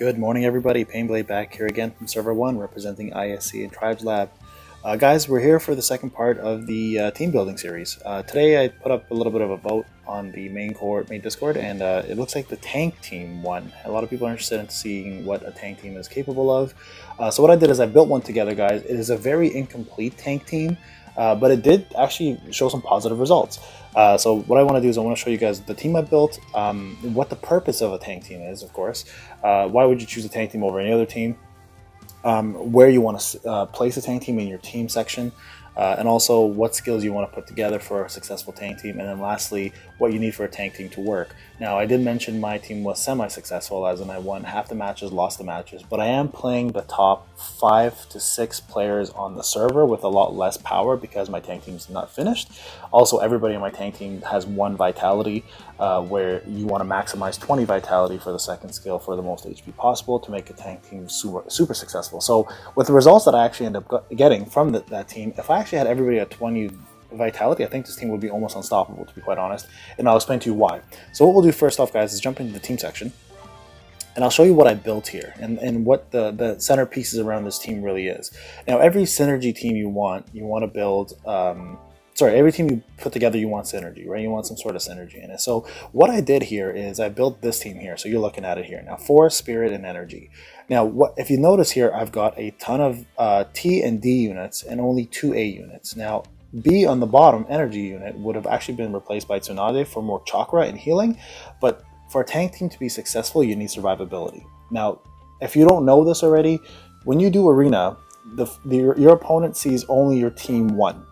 Good morning, everybody. Painblade back here again from Server 1, representing ISC and Tribes Lab. Guys, we're here for the second part of the team building series. Today I put up a little bit of a vote on the main Discord, and it looks like the tank team won. A lot of people are interested in seeing what a tank team is capable of. So what I did is I built one together, guys. It is a very incomplete tank team, but it did actually show some positive results. So what I want to do is I want to show you guys the team I built, what the purpose of a tank team is, of course. Why would you choose a tank team over any other team? Where you want to place a tank team in your team section, and also what skills you want to put together for a successful tank team, and then lastly, what you need for a tank team to work. Now, I did mention my team was semi-successful, as in I won half the matches, lost the matches, but I am playing the top 5 to 6 players on the server with a lot less power because my tank team is not finished. Also, everybody in my tank team has 1 vitality, where you want to maximize 20 vitality for the second skill for the most HP possible to make a tank team super successful. So with the results that I actually end up getting from that team, if I actually had everybody at 20 vitality, I think this team would be almost unstoppable, to be quite honest, and I'll explain to you why. So what we'll do first off, guys, is jump into the team section, and I'll show you what I built here and what the centerpieces around this team really is. Now, every synergy team you want to build, every team you put together, you want synergy, right? You want some sort of synergy in it. So what I did here is I built this team here. So you're looking at it here. Now, Force, Spirit, and Energy. Now, if you notice here, I've got a ton of T and D units and only 2 A units. Now, B on the bottom, Energy unit, would have actually been replaced by Tsunade for more chakra and healing. But for a tank team to be successful, you need survivability. Now, if you don't know this already, when you do Arena, your opponent sees only your team 1.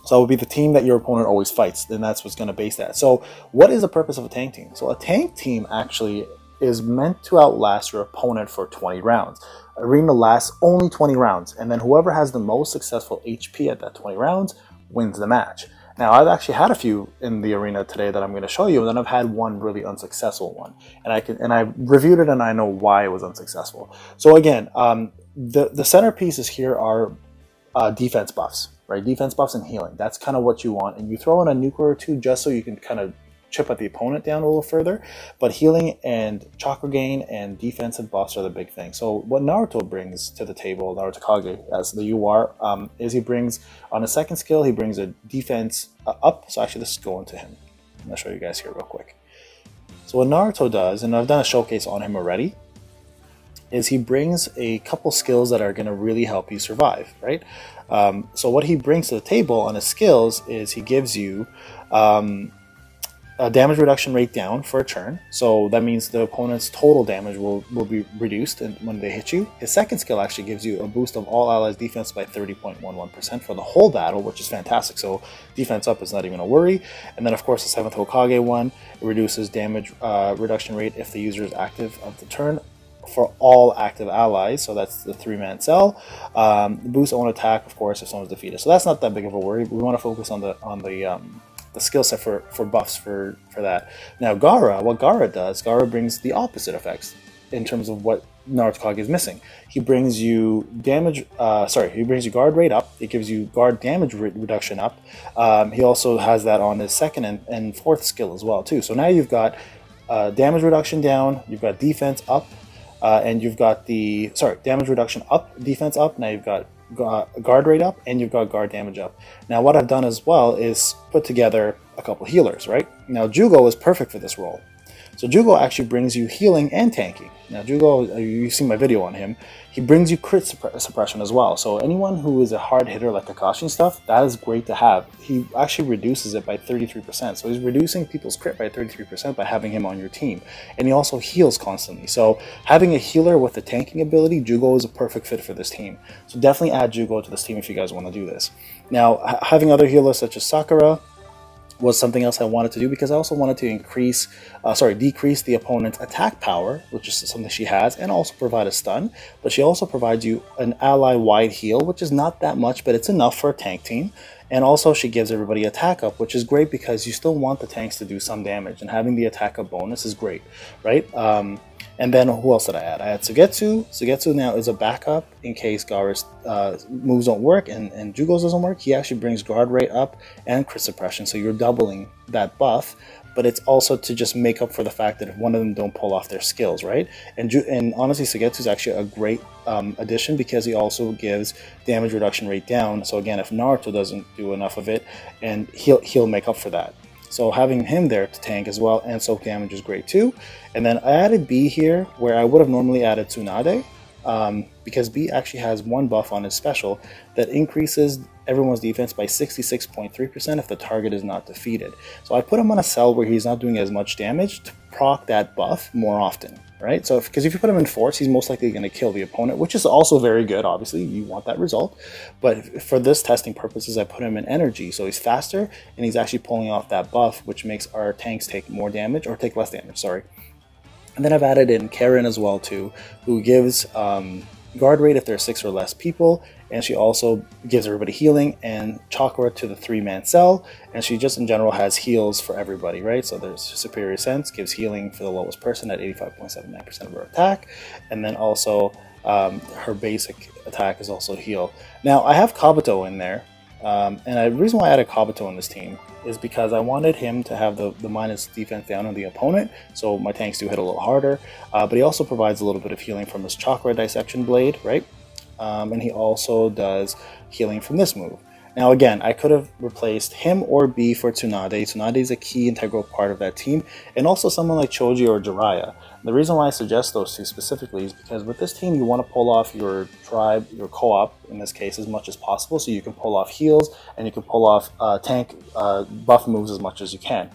So it would be the team that your opponent always fights, and that's what's going to base that. So what is the purpose of a tank team? So a tank team actually is meant to outlast your opponent for 20 rounds. Arena lasts only 20 rounds, and then whoever has the most successful HP at that 20 rounds wins the match. Now, I've actually had a few in the arena today that I'm going to show you, and then I've had one really unsuccessful one, and I reviewed it and I know why it was unsuccessful. So again, the centerpieces here are defense buffs. Right, defense buffs and healing. That's kind of what you want, and you throw in a nuclear or 2 just so you can kind of chip at the opponent down a little further. But healing and chakra gain and defensive buffs are the big thing. So what Naruto brings to the table, Naruto Kage, as the UR, is he brings on a second skill, he brings a defense up. So actually, this is going to him. I'm gonna show you guys here real quick. So what Naruto does, and I've done a showcase on him already, is he brings a couple skills that are going to really help you survive, right? So what he brings to the table on his skills is he gives you a damage reduction rate down for a turn. So that means the opponent's total damage will be reduced when they hit you. His second skill actually gives you a boost of all allies' defense by 30.11% for the whole battle, which is fantastic. So defense up is not even a worry. And then, of course, the 7th Hokage one, it reduces damage reduction rate if the user is active of the turn for all active allies, so that's the 3-man cell. Boost own attack, of course, if someone's defeated. So that's not that big of a worry. We want to focus on the skill set for buffs for that. Now, Gaara, what Gaara does, Gaara brings the opposite effects in terms of what Naruto Kage is missing. He brings you damage. He brings you guard rate up. It gives you guard damage reduction up. He also has that on his second and fourth skill as well too. So now you've got damage reduction down. You've got defense up. And you've got damage reduction up, defense up. Now you've got guard rate up, and you've got guard damage up. Now what I've done as well is put together a couple healers, right? Now Jugo is perfect for this role. So Jugo actually brings you healing and tanking. Now Jugo, you've seen my video on him, he brings you crit suppression as well. So anyone who is a hard hitter like Kakashi and stuff, that is great to have. He actually reduces it by 33%. So he's reducing people's crit by 33% by having him on your team. And he also heals constantly. So having a healer with a tanking ability, Jugo is a perfect fit for this team. So definitely add Jugo to this team if you guys want to do this. Now, having other healers such as Sakura was something else I wanted to do because I also wanted to decrease the opponent's attack power, which is something she has, and also provide a stun. But she also provides you an ally-wide heal, which is not that much, but it's enough for a tank team. And also she gives everybody attack up, which is great because you still want the tanks to do some damage, and having the attack up bonus is great, right? And then who else did I add? I had Sugetsu. Sugetsu now is a backup in case Gaara's moves don't work and Jugo's doesn't work. He actually brings guard rate up and crit suppression, so you're doubling that buff. But it's also to just make up for the fact that if one of them don't pull off their skills, right? And honestly, Sugetsu is actually a great addition because he also gives damage reduction rate down. So again, if Naruto doesn't do enough of it, and he'll make up for that. So having him there to tank as well and soak damage is great too. And then I added B here where I would have normally added Tsunade, because B actually has one buff on his special that increases everyone's defense by 66.3% if the target is not defeated. So I put him on a cell where he's not doing as much damage to proc that buff more often, right? So because if you put him in force, he's most likely going to kill the opponent, which is also very good. Obviously, you want that result. But for this testing purposes, I put him in energy, so he's faster and he's actually pulling off that buff, which makes our tanks take more damage, or take less damage, sorry. And then I've added in Karen as well too, who gives guard rate if there are 6 or less people, and she also gives everybody healing and chakra to the 3-man cell, and she just in general has heals for everybody, right? So there's Superior Sense, gives healing for the lowest person at 85.79% of her attack, and then also her basic attack is also heal. Now I have Kabuto in there, and the reason why I added Kabuto in this team is because I wanted him to have the minus defense down on the opponent, so my tanks do hit a little harder, but he also provides a little bit of healing from his Chakra Dissection Blade, right? And he also does healing from this move. Now again, I could have replaced him or B for Tsunade. Tsunade is a key integral part of that team, and also someone like Choji or Jiraiya. The reason why I suggest those two specifically is because with this team you want to pull off your tribe, your co-op in this case, as much as possible, so you can pull off heals and you can pull off tank buff moves as much as you can.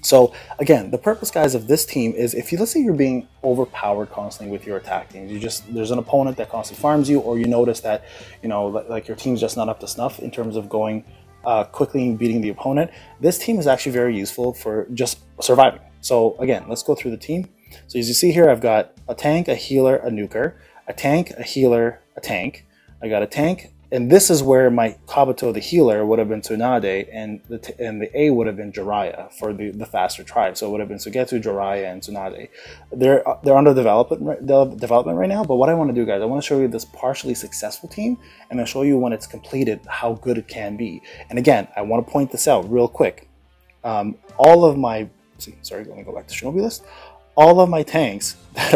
So again, the purpose, guys, of this team is if you, let's say you're being overpowered constantly with your attack teams, there's an opponent that constantly farms you, or you notice that, you know, like your team's just not up to snuff in terms of going quickly and beating the opponent. This team is actually very useful for just surviving. So again, let's go through the team. So as you see here, I've got a tank, a healer, a nuker, a tank, a healer, a tank. I got a tank, and this is where my Kabuto, the healer, would have been Tsunade, and the A would have been Jiraiya for the faster tribe. So it would have been Sugetsu, Jiraiya, and Tsunade. They're under development right now, but what I want to do, guys, I want to show you this partially successful team, and I'll show you when it's completed how good it can be. And again, I want to point this out real quick. All of my, sorry, let me go back to Shinobi list. All of my tanks that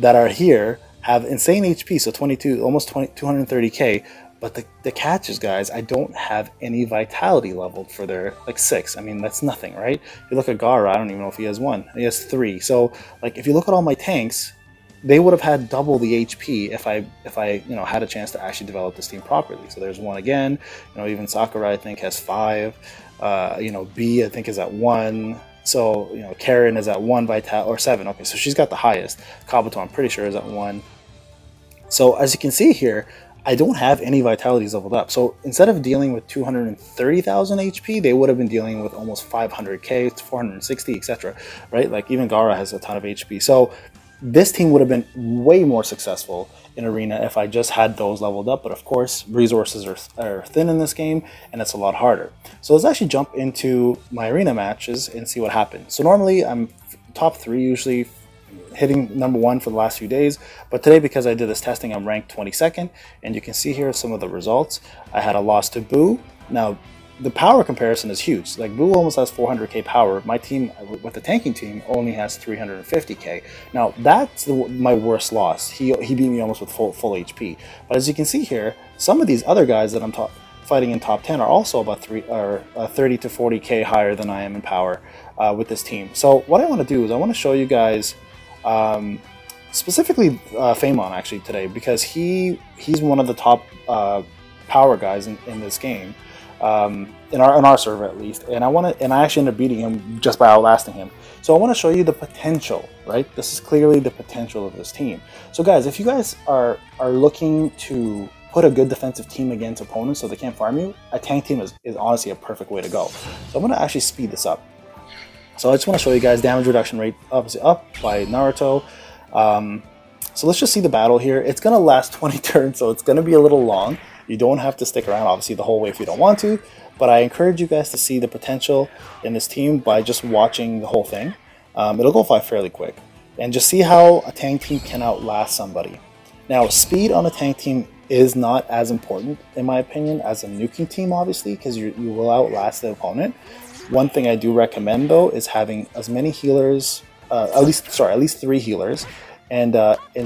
are here have insane HP, so 22, almost 230k. But the catch is, guys, I don't have any vitality leveled for their, like, 6. I mean, that's nothing, right? If you look at Gaara, I don't even know if he has 1. He has 3. So, like, if you look at all my tanks, they would have had double the HP if I you know, had a chance to actually develop this team properly. So there's 1 again. You know, even Sakura, I think, has 5. You know, B, I think, is at 1. So, you know, Karen is at 1 vital, or 7. Okay, so she's got the highest. Kabuto, I'm pretty sure, is at 1. So as you can see here, I don't have any vitalities leveled up. So instead of dealing with 230,000 HP, they would have been dealing with almost 500k, 460, etc. Right? Like even Gaara has a ton of HP. So this team would have been way more successful in Arena if I just had those leveled up. But of course, resources are thin in this game, and it's a lot harder. So let's actually jump into my Arena matches and see what happens. So normally I'm top 3 usually, hitting number 1 for the last few days, but today, because I did this testing, I'm ranked 22nd, and you can see here some of the results. I had a loss to Boo. Now the power comparison is huge. Like, Boo almost has 400k power. My team with the tanking team only has 350k. Now that's my worst loss. He beat me almost with full HP. But as you can see here, some of these other guys that I'm fighting in top 10 are also about 30 to 40k higher than I am in power with this team. So what I want to do is I want to show you guys specifically Famon actually today, because he's one of the top power guys in this game, in our server at least, and I actually ended up beating him just by outlasting him. So I want to show you the potential, right? This is clearly the potential of this team. So guys, if you guys are looking to put a good defensive team against opponents so they can't farm you, a tank team is honestly a perfect way to go. So I'm going to actually speed this up. So I just want to show you guys damage reduction rate, obviously up by Naruto. So let's just see the battle here. It's going to last 20 turns, so it's going to be a little long. You don't have to stick around, obviously, the whole way if you don't want to. But I encourage you guys to see the potential in this team by just watching the whole thing. It'll go by fairly quick. And just see how a tank team can outlast somebody. Now, speed on a tank team is not as important, in my opinion, as a nuking team, obviously, because you will outlast the opponent. One thing I do recommend, though, is having as many healers, at least 3 healers, and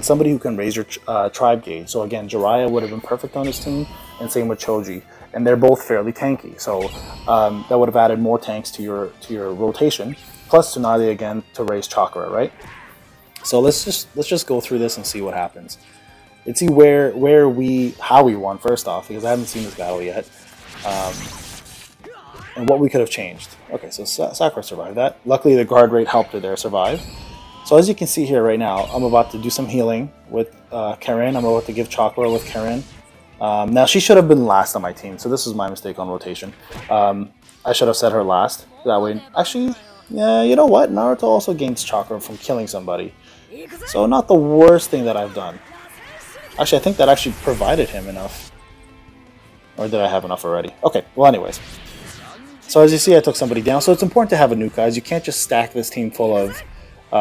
somebody who can raise your tribe gauge. So again, Jiraiya would have been perfect on this team, and same with Choji, and they're both fairly tanky. So that would have added more tanks to your rotation, plus Tsunade again to raise chakra, right? So let's just go through this and see what happens. Let's see how we won first off, because I haven't seen this battle yet, and what we could have changed. Okay, so Sakura survived that. Luckily, the guard rate helped her there survive. So as you can see here right now, I'm about to do some healing with Karen. I'm about to give chakra with Karen. Now she should have been last on my team, so this is my mistake on rotation. I should have set her last. That way, actually, yeah, you know what? Naruto also gains chakra from killing somebody. So not the worst thing that I've done. Actually, I think that actually provided him enough. Or did I have enough already? Okay, well anyways. So as you see, I took somebody down. So it's important to have a nuke, guys. You can't just stack this team full of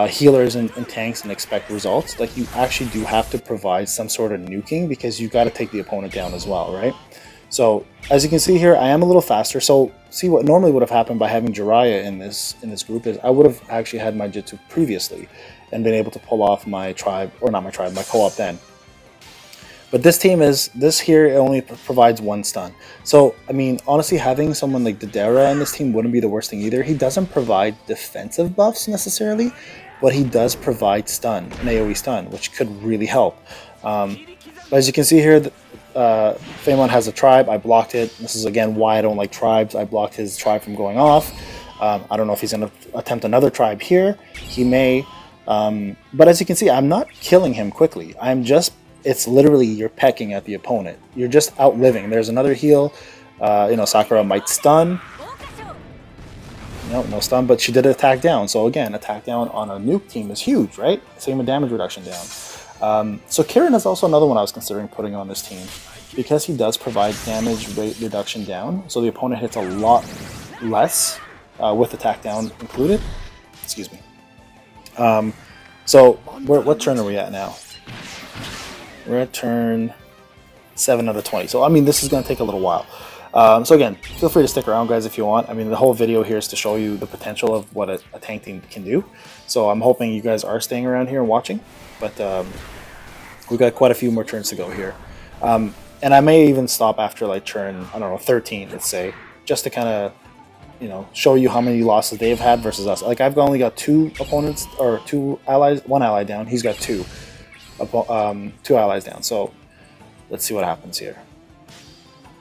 healers and tanks and expect results. Like, you actually do have to provide some sort of nuking, because you got to take the opponent down as well, right? So as you can see here, I am a little faster. So see, what normally would have happened by having Jiraiya in this group is I would have actually had my Jitsu previously and been able to pull off my tribe, or not my tribe, my co-op then. But this team it only provides 1 stun. So, I mean, honestly, having someone like Dedera in this team wouldn't be the worst thing either. He doesn't provide defensive buffs necessarily, but he does provide stun, an AoE stun, which could really help. As you can see here, Feimon has a tribe. I blocked it. This is, again, why I don't like tribes. I blocked his tribe from going off. I don't know if he's going to attempt another tribe here. He may. But as you can see, I'm not killing him quickly. It's literally you're pecking at the opponent. You're just outliving. There's another heal. Sakura might stun. No stun, but she did attack down. So again, attack down on a nuke team is huge, right? Same with damage reduction down. So Kirin is also another one I was considering putting on this team, because he does provide damage rate reduction down. So the opponent hits a lot less with attack down included. Excuse me. So what turn are we at now? We're at turn 7 out of 20. So, I mean, this is going to take a little while. So again, feel free to stick around, guys, if you want. I mean, the whole video here is to show you the potential of what a tank team can do. So I'm hoping you guys are staying around here and watching. But we've got quite a few more turns to go here. And I may even stop after, like, turn, I don't know, 13, let's say, just to kind of, show you how many losses they've had versus us. Like, I've only got 2 opponents, or 2 allies, 1 ally down. He's got 2. 2 allies down. So let's see what happens here.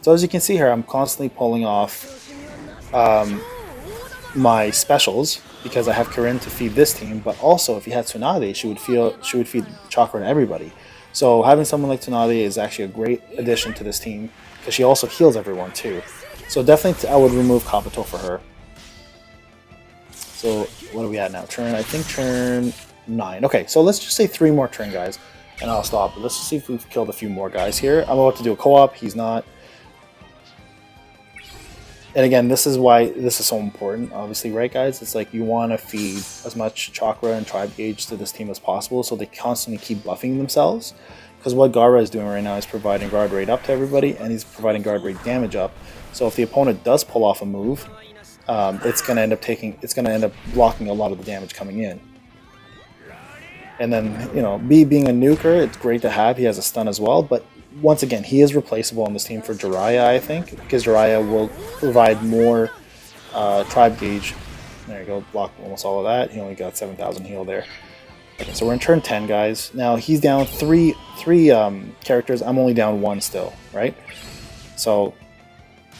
So as you can see here, I'm constantly pulling off my specials, because I have Kirin to feed this team, but also if you had Tsunade, she would feed chakra to everybody. So having someone like Tsunade is actually a great addition to this team, because she also heals everyone too. So definitely I would remove Kabuto for her. So what are we at now? I think turn 9. Okay, so let's just say 3 more turn, guys, and I'll stop. Let's just see if we've killed a few more guys here. I'm about to do a co-op. He's not. And again, this is why this is so important, obviously, right, guys? It's like you want to feed as much chakra and tribe gauge to this team as possible, so they constantly keep buffing themselves. Because what Gaara is doing right now is providing guard rate up to everybody, and he's providing guard rate damage up. So if the opponent does pull off a move, it's going to end up blocking a lot of the damage coming in. And then, being a nuker, it's great to have. He has a stun as well, but once again, he is replaceable on this team for Jiraiya, I think, because Jiraiya will provide more tribe gauge. There you go, block almost all of that. He only got 7,000 heal there. Okay, so we're in turn 10, guys. Now he's down three characters. I'm only down 1 still, right? So,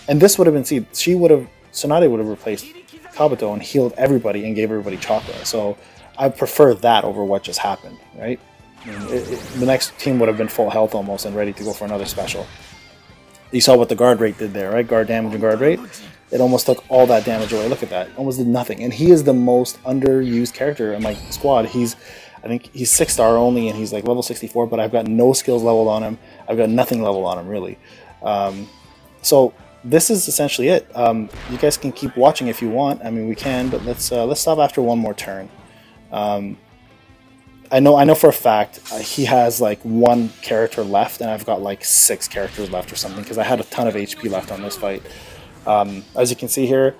and this would have been, Tsunade would have replaced Kabuto and healed everybody and gave everybody chakra. So I prefer that over what just happened, right? I mean, the next team would have been full health almost and ready to go for another special. You saw what the guard rate did there, right? Guard damage and guard rate. It almost took all that damage away. Look at that. Almost did nothing. And he is the most underused character in my squad. I think he's 6-star only, and he's like level 64, but I've got no skills leveled on him. I've got nothing leveled on him, really. So this is essentially it. You guys can keep watching if you want. I mean, we can, but let's stop after 1 more turn. I know for a fact he has like 1 character left, and I've got like 6 characters left or something, because I had a ton of HP left on this fight. As you can see here,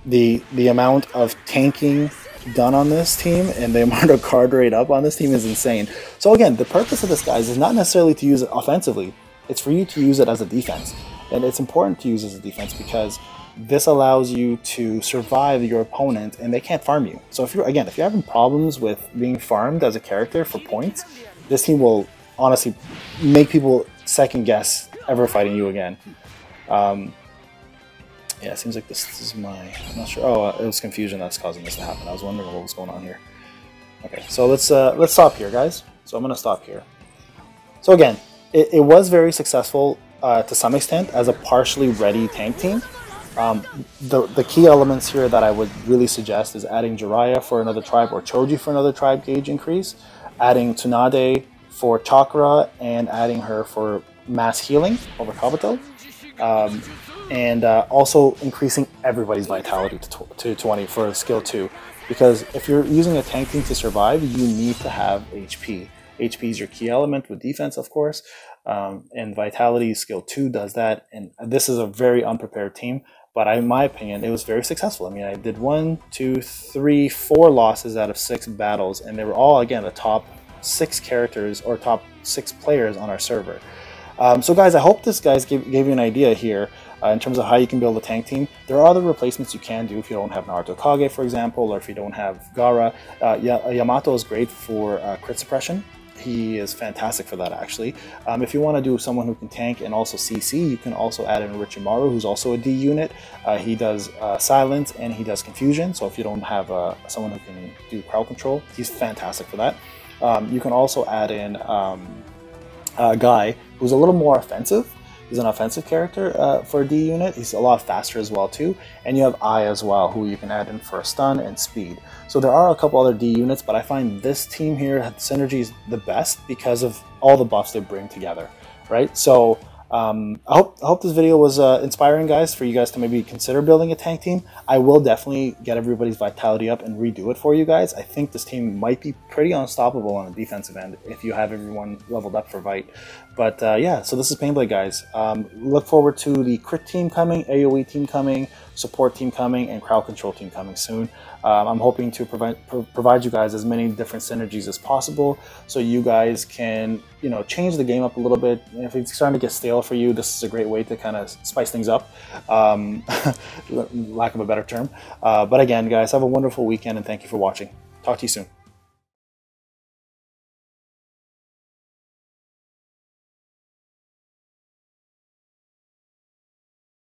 the amount of tanking done on this team and the amount of card rate up on this team is insane. So again, the purpose of this, guys, is not necessarily to use it offensively. It's for you to use it as a defense. And it's important to use as a defense because this allows you to survive your opponent and they can't farm you. So if you're having problems with being farmed as a character for points, this team will honestly make people second guess ever fighting you again. Yeah, it seems like this is my... I'm not sure. Oh, it was confusion that's causing this to happen. I was wondering what was going on here. Okay, so let's stop here, guys. So I'm going to stop here. So again, it was very successful to some extent as a partially ready tank team. The key elements here that I would really suggest is adding Jiraiya for another tribe or Choji for another tribe gauge increase, adding Tsunade for chakra, and adding her for mass healing over Kabuto. And also increasing everybody's vitality to 20 for skill 2, because if you're using a tank team to survive, you need to have HP. HP is your key element with defense, of course, and vitality skill 2 does that. And this is a very unprepared team, but in my opinion, it was very successful. I mean, I did 1, 2, 3, 4 losses out of 6 battles, and they were all, again, the top 6 characters or top 6 players on our server. So guys, I hope this gave you an idea here in terms of how you can build a tank team. There are other replacements you can do if you don't have Naruto Kage, for example, or if you don't have Gaara. Yamato is great for crit suppression. He is fantastic for that, actually. If you want to do someone who can tank and also CC, you can also add in Orochimaru, who's also a D unit. He does silence and he does confusion. So if you don't have someone who can do crowd control, he's fantastic for that. You can also add in Guy, who's a little more offensive. He's an offensive character for a D unit. He's a lot faster as well too. And you have I as well, who you can add in for stun and speed. So there are a couple other D units, but I find this team here, synergy is the best because of all the buffs they bring together, right? So I hope this video was inspiring, guys, for you guys to maybe consider building a tank team. I will definitely get everybody's vitality up and redo it for you guys. I think this team might be pretty unstoppable on the defensive end if you have everyone leveled up for Vite. But yeah, so this is Painblade, guys. Look forward to the crit team coming, AoE team coming, support team coming, and crowd control team coming soon. I'm hoping to provide you guys as many different synergies as possible, so you guys can, you know, change the game up a little bit. If it's starting to get stale for you, this is a great way to kind of spice things up, lack of a better term. But again, guys, have a wonderful weekend, and thank you for watching. Talk to you soon.